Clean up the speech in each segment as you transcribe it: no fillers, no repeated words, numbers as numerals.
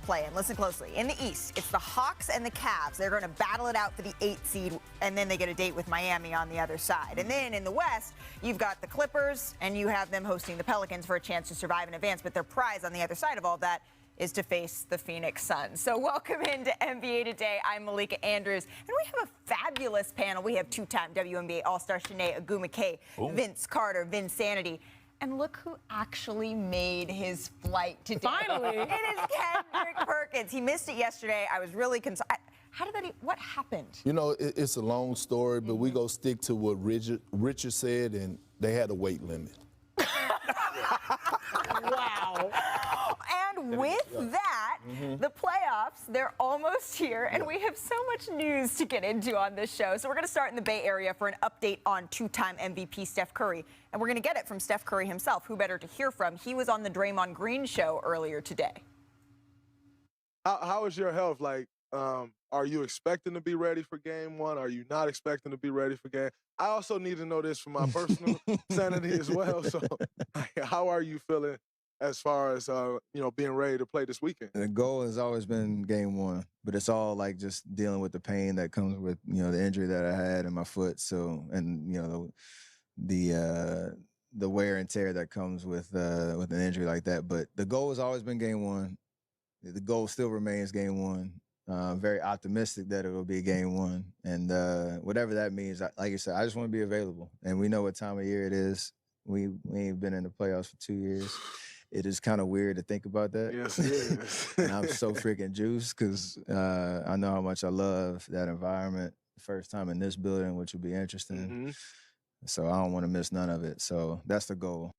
play. And listen closely. In the East, it's the Hawks and the Cavs. They're going to battle it out for the 8th seed, and then they get a date with Miami on the other side. And then in the West, you've got the Clippers, and you have them hosting the Pelicans for a chance to survive in advance. But their prize on the other side of all that is to face the Phoenix Suns. So welcome into NBA Today. I'm Malika Andrews, and we have a fabulous panel. We have two-time WNBA All-Star Chiney Ogwumike, Vince Carter, Vinsanity. And look who actually made his flight today. Finally. It is Kendrick Perkins. He missed it yesterday. I was really concerned. How did that, what happened? You know, it's a long story, but we go stick to what Richard said, and they had a weight limit. Wow. And with that, the playoffs, they're almost here, and we have so much news to get into on this show. So we're going to start in the Bay Area for an update on two-time MVP Steph Curry. And we're going to get it from Steph Curry himself. Who better to hear from? He was on the Draymond Green show earlier today. How is your health? Like, are you expecting to be ready for game one? Are you not expecting to be ready for game? I also need to know this for my personal sanity as well. So how are you feeling as far as, being ready to play this weekend? The goal has always been game one, but it's all like just dealing with the pain that comes with, the injury that I had in my foot. So, and, the wear and tear that comes with an injury like that. But the goal has always been game one. The goal still remains game one. Very optimistic that it will be game one. And whatever that means, like you said, I just want to be available. And we know what time of year it is. We ain't been in the playoffs for 2 years. It is kind of weird to think about that. Yes, it is. And I'm so freaking juiced because I know how much I love that environment. First time in this building, which will be interesting. So I don't want to miss none of it. So that's the goal.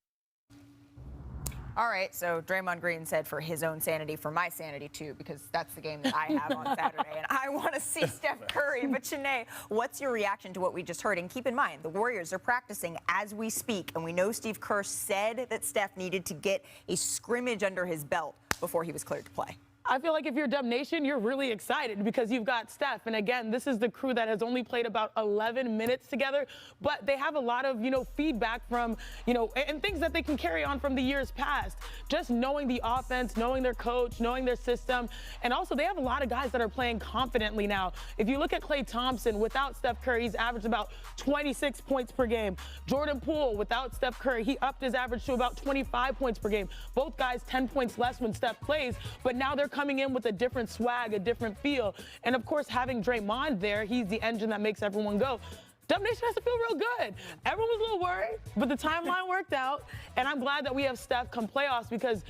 All right, so Draymond Green said for his own sanity, for my sanity too, because that's the game that I have on Saturday, and I want to see Steph Curry. But Chiney, what's your reaction to what we just heard? And keep in mind, the Warriors are practicing as we speak, and we know Steve Kerr said that Steph needed to get a scrimmage under his belt before he was cleared to play. I feel like if you're Dub Nation, you're really excited because you've got Steph. And again, this is the crew that has only played about 11 minutes together, but they have a lot of, feedback from, and things that they can carry on from the years past. Just knowing the offense, knowing their coach, knowing their system. And also they have a lot of guys that are playing confidently now. If you look at Klay Thompson, without Steph Curry, he's averaged about 26 points per game. Jordan Poole, without Steph Curry, he upped his average to about 25 points per game. Both guys 10 points less when Steph plays, but now they're coming in with a different swag, a different feel. And of course, having Draymond there, he's the engine that makes everyone go. Dub Nation has to feel real good. Everyone was a little worried, but the timeline worked out. And I'm glad that we have Steph come playoffs because,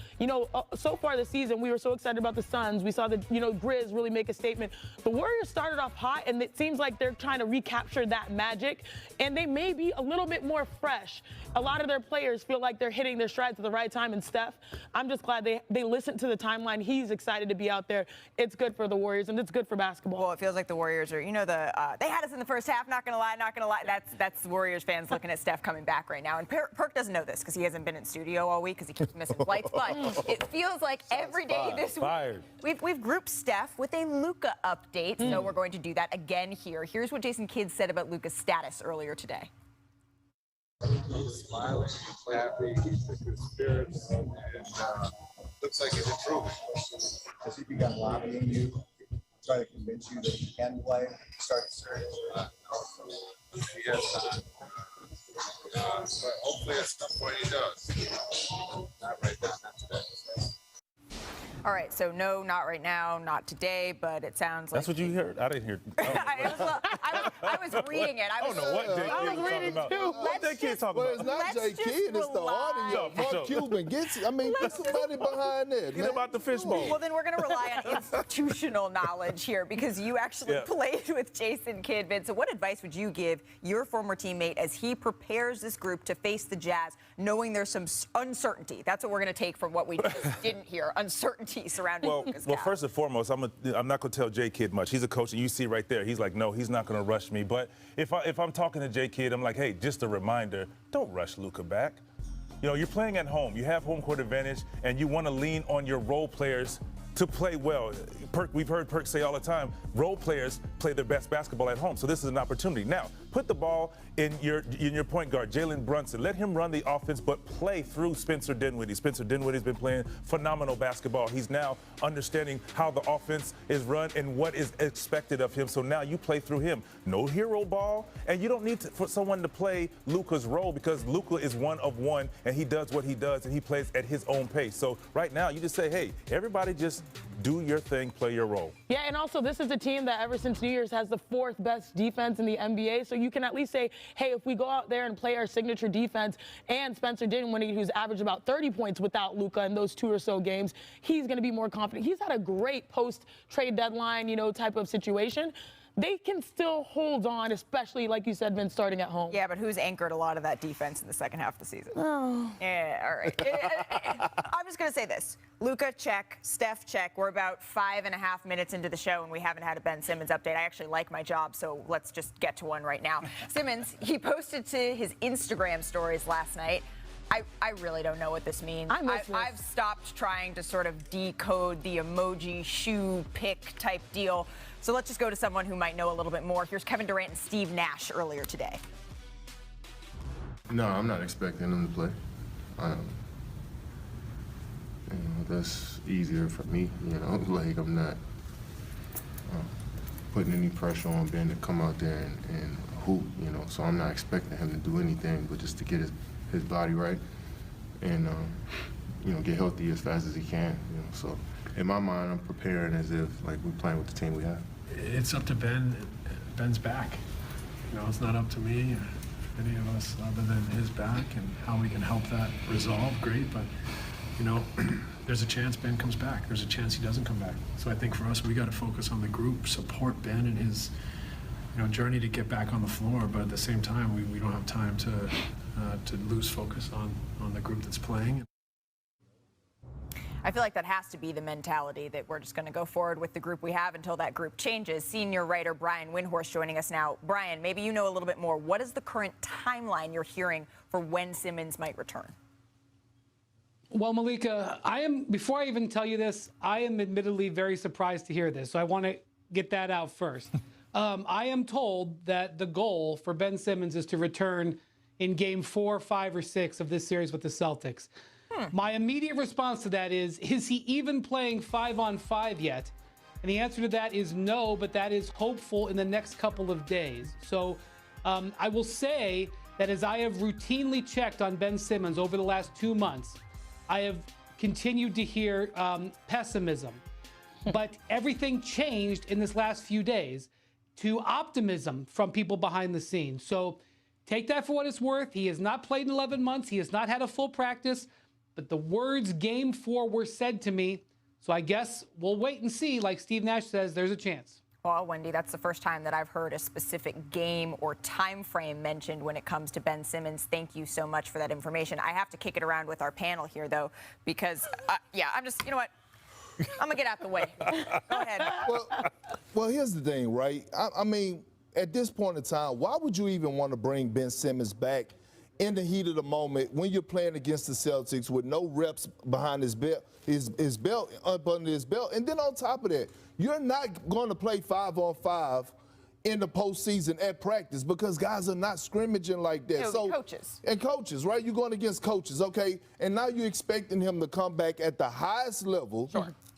so far this season, we were so excited about the Suns. We saw the, Grizz really make a statement. The Warriors started off hot, and it seems like they're trying to recapture that magic. And they may be a little bit more fresh. A lot of their players feel like they're hitting their strides at the right time. And Steph, I'm just glad they listened to the timeline. He's excited to be out there. It's good for the Warriors, and it's good for basketball. Well, it feels like the Warriors are, they had us in the first half, not going to lie. That's Warriors fans looking at Steph coming back right now. And Perk doesn't know this because he hasn't been in studio all week because he keeps missing flights. But it feels like every day this week we've grouped Steph with a Luka update. So we're going to do that again here. Here's what Jason Kidd said about Luka's status earlier today. He's smiling, he's happy, he's in good spirits, and looks like he's improving. Has he begun lobbying you, try to convince you that he can play, start the series? Yes, but hopefully at some point he does. Not right now, not today. All right, so no, not right now, not today, but it sounds like... That's what you heard? I didn't hear. I was reading it. I don't know what J. Kidd was talking about. What J. Kidd talking Well, about? it's not J. Kidd, it's the audio. Mark Cuban gets it. I mean, put somebody behind that, Get about the fishbowl. Well, then we're going to rely on institutional knowledge here because you actually played with Jason Kidd, Vince. So what advice would you give your former teammate as he prepares this group to face the Jazz, knowing there's some uncertainty? That's what we're going to take from what we just didn't hear, uncertainty surrounding Luka's Well, first and foremost, I'm not going to tell J. Kidd much. He's a coach, and you see right there, he's like, no, he's not going to rush me. But if I'm talking to J. Kidd, I'm like, hey, just a reminder, don't rush Luka back. You're playing at home. You have home court advantage, and you want to lean on your role players to play well. We've heard Perk say all the time, role players play their best basketball at home. So this is an opportunity. Now, Put the ball in your point guard, Jalen Brunson. Let him run the offense, but play through Spencer Dinwiddie. Spencer Dinwiddie's been playing phenomenal basketball. He's now understanding how the offense is run and what is expected of him. So now you play through him. No hero ball, and you don't need for someone to play Luka's role because Luka is one of one, and he does what he does, and he plays at his own pace. So right now, you just say, hey, everybody just do your thing, play your role. Yeah, and also this is a team that ever since New Year's has the 4th best defense in the NBA. So you can at least say, hey, if we go out there and play our signature defense and Spencer Dinwiddie, who's averaged about 30 points without Luka in those 2 or so games, he's going to be more confident. He's had a great post-trade deadline, type of situation. They can still hold on, especially, like you said, Vince, starting at home. Yeah, but who's anchored a lot of that defense in the second half of the season? Oh. Yeah, all right. I'm just going to say this. Luka, check. Steph, check. We're about 5.5 minutes into the show, and we haven't had a Ben Simmons update. I actually like my job, so let's just get to one right now. Simmons, he posted to his Instagram stories last night. I really don't know what this means. I've stopped trying to sort of decode the emoji shoe pick type deal. So let's just go to someone who might know a little bit more. Here's Kevin Durant and Steve Nash earlier today. No, I'm not expecting him to play. That's easier for me, like I'm not putting any pressure on Ben to come out there and hoop, so I'm not expecting him to do anything but just to get his body right and get healthy as fast as he can. So in my mind, I'm preparing as if like we're playing with the team we have. It's up to Ben. Ben's back. It's not up to me or any of us other than his back and how we can help that resolve. Great, but there's a chance Ben comes back. There's a chance he doesn't come back. So I think for us, we got to focus on the group, support Ben and his journey to get back on the floor. But at the same time, we don't have time to lose focus on the group that's playing. I feel like that has to be the mentality that we're just going to go forward with the group we have until that group changes. Senior writer Brian Windhorst joining us now. Brian, maybe you know a little bit more. What is the current timeline you're hearing for when Simmons might return? Well, Malika, before I even tell you this, I am admittedly very surprised to hear this. So I want to get that out first. I am told that the goal for Ben Simmons is to return in game 4, 5, or 6 of this series with the Celtics. My immediate response to that is he even playing 5-on-5 yet? And the answer to that is no, but that is hopeful in the next couple of days. So I will say that as I have routinely checked on Ben Simmons over the last 2 months, I have continued to hear pessimism. But everything changed in this last few days to optimism from people behind the scenes. So take that for what it's worth. He has not played in 11 months. He has not had a full practice. But the words game 4 were said to me. So I guess we'll wait and see. Like Steve Nash says, there's a chance. Well, Wendy, that's the first time that I've heard a specific game or time frame mentioned when it comes to Ben Simmons. Thank you so much for that information. I have to kick it around with our panel here, though, because, I'm just, you know what? I'm going to get out the way. Go ahead. Well, here's the thing, right? I mean, at this point in time, why would you even want to bring Ben Simmons back in the heat of the moment when you're playing against the Celtics with no reps behind his belt, his belt up under his belt? And then on top of that, you're not going to play 5-on-5 in the postseason at practice because guys are not scrimmaging like that. So coaches. And coaches, right? You're going against coaches, okay? And now you're expecting him to come back at the highest level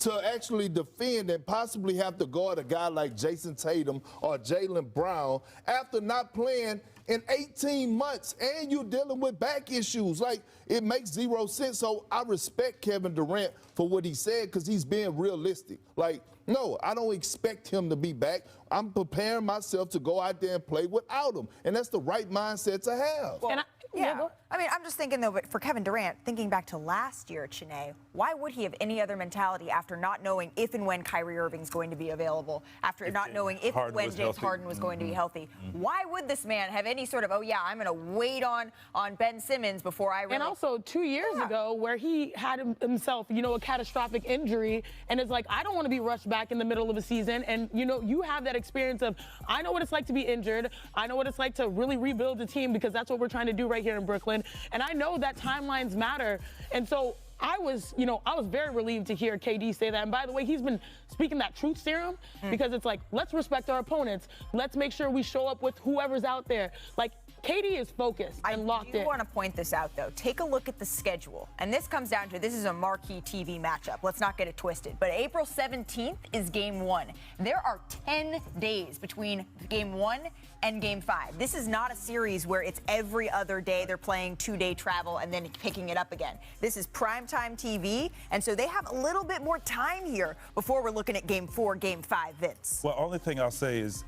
to actually defend and possibly have to guard a guy like Jason Tatum or Jaylen Brown after not playing in 18 months, and you're dealing with back issues. Like, it makes zero sense. So I respect Kevin Durant for what he said because he's being realistic. Like, no, I don't expect him to be back. I'm preparing myself to go out there and play without him, and that's the right mindset to have. Well, I mean, I'm just thinking, though, but for Kevin Durant, thinking back to last year, Chiney, why would he have any other mentality after not knowing if and when Kyrie Irving's going to be available, after not knowing if and when James Harden was going to be healthy? Why would this man have any sort of, I'm going to wait on Ben Simmons before I really... And also 2 years ago where he had himself, a catastrophic injury and is like, I don't want to be rushed back in the middle of a season. And, you have that experience of, I know what it's like to be injured. I know what it's like to really rebuild a team because that's what we're trying to do right here in Brooklyn. And I know that timelines matter. And so I was very relieved to hear KD say that. And by the way, he's been speaking that truth serum because it's like, let's respect our opponents. Let's make sure we show up with whoever's out there. Like, KD is focused and locked in. I do want to point this out, though. Take a look at the schedule. And this comes down to, this is a marquee TV matchup. Let's not get it twisted. But April 17th is Game 1. There are 10 days between Game 1 and Game 5. This is not a series where it's every other day they're playing 2-day travel and then picking it up again. This is primetime TV, and so they have a little bit more time here before we're looking at Game 4, Game 5, Vince. Well, only thing I'll say is,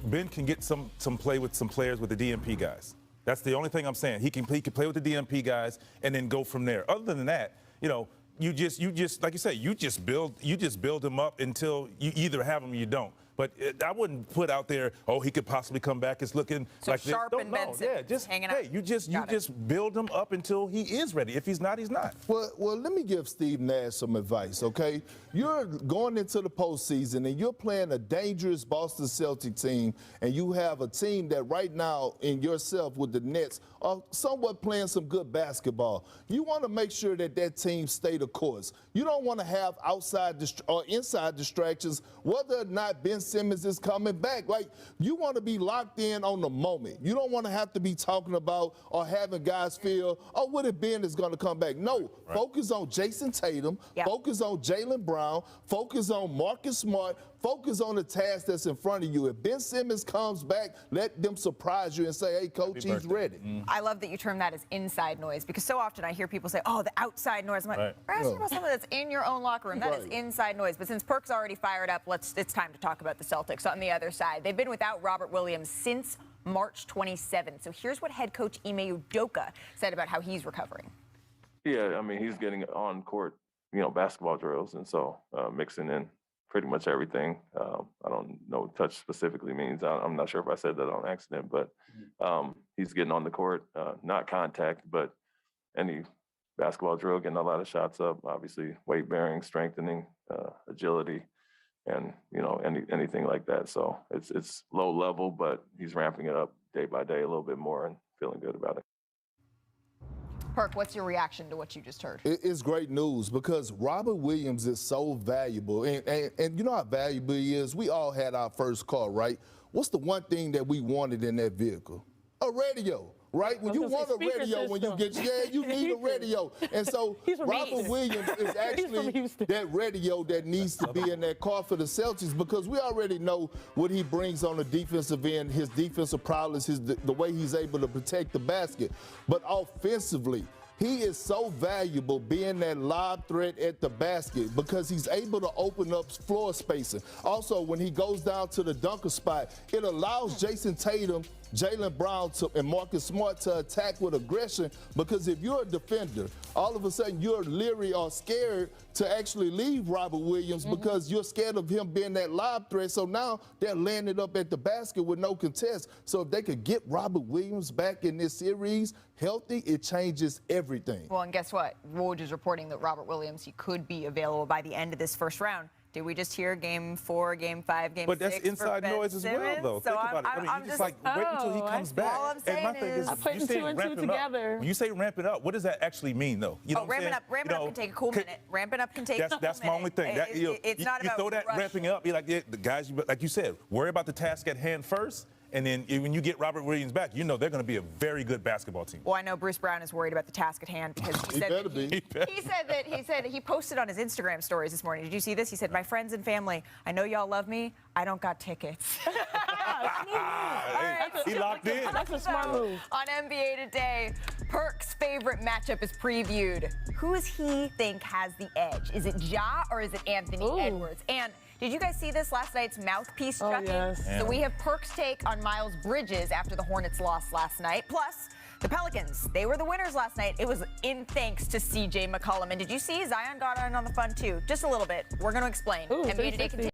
Ben can get some play with some players with the DMP guys. That's the only thing I'm saying. He can play with the DMP guys and then go from there. Other than that, you just like you say, you just build them up until you either have them or you don't. But I wouldn't put out there, oh, he could possibly come back. It's looking so like Sharp this. and Benson hanging out. You just build him up until he is ready. If he's not, he's not. Well, let me give Steve Nash some advice, okay? You're going into the postseason and you're playing a dangerous Boston Celtics team, and you have a team that right now in yourself with the Nets are somewhat playing some good basketball. You want to make sure that team stay the course. You don't want to have outside or inside distractions, whether or not Ben Simmons is coming back. Like, you want to be locked in on the moment. You don't want to have to be talking about or having guys feel, oh, what if Ben is going to come back? No, focus on Jason Tatum, focus on Jaylen Brown, focus on Marcus Smart, focus on the task that's in front of you. If Ben Simmons comes back, let them surprise you and say, hey, coach, he's ready. I love that you term that as inside noise, because so often I hear people say, oh, the outside noise. I'm like, we're asking about something that's in your own locker room. That is inside noise. But since Perk's already fired up, it's time to talk about the Celtics on the other side. They've been without Robert Williams since March 27th. So here's what head coach Ime Udoka said about how he's recovering. Yeah, I mean, he's getting on court, basketball drills, and so mixing in pretty much everything. I don't know what touch specifically means. I'm not sure if I said that on accident, but he's getting on the court, not contact, but any basketball drill, getting a lot of shots up, obviously weight bearing, strengthening, agility, and anything like that. So it's low level, but he's ramping it up day by day a little bit more and feeling good about it. Perk, what's your reaction to what you just heard? It's great news because Robert Williams is so valuable. And you know how valuable he is? We all had our first car, right? What's the one thing that we wanted in that vehicle? A radio. Right? When you want a radio, when you get, you need a radio. And so Robert Williams is actually that radio that needs to be in that car for the Celtics, because we already know what he brings on the defensive end, his defensive prowess, the way he's able to protect the basket. But offensively, he is so valuable being that lob threat at the basket because he's able to open up floor spacing. Also, when he goes down to the dunker spot, it allows Jason Tatum, Jaylen Brown, and Marcus Smart to attack with aggression, because if you're a defender, all of a sudden you're leery or scared to actually leave Robert Williams because you're scared of him being that lob threat. So now they're laying it up at the basket with no contest. So if they could get Robert Williams back in this series healthy, it changes everything. Well, and guess what? Woj is reporting that Robert Williams, he could be available by the end of this first round. Did we just hear Game 4, Game 5, Game 6? But that's inside noise as well, though. So Think about it. I mean, you just wait until he comes back. All I'm saying is, I'm putting two and two together. When you say ramp it up, what does that actually mean, though? You know ramping up can take a cool minute. Ramping up can take a cool minute. That's my only thing. It's not about you throw that ramping up, you're like, the guys, like you said, worry about the task at hand first. And then when you get Robert Williams back, they're going to be a very good basketball team. Well, I know Bruce Brown is worried about the task at hand because he said he posted on his Instagram stories this morning. Did you see this? He said, "My friends and family, I know y'all love me. I don't got tickets." He locked in. That's a smart move. On NBA Today, Perk's favorite matchup is previewed. Who does he think has the edge? Is it Ja or is it Anthony Edwards? And did you guys see this last night's mouthpiece chucking? Yes. So we have Perk's take on Miles Bridges after the Hornets lost last night. Plus, the Pelicans, they were the winners last night. It was in thanks to CJ McCollum. And did you see Zion got in on the fun too? Just a little bit. We're going to explain. NBA Today continues.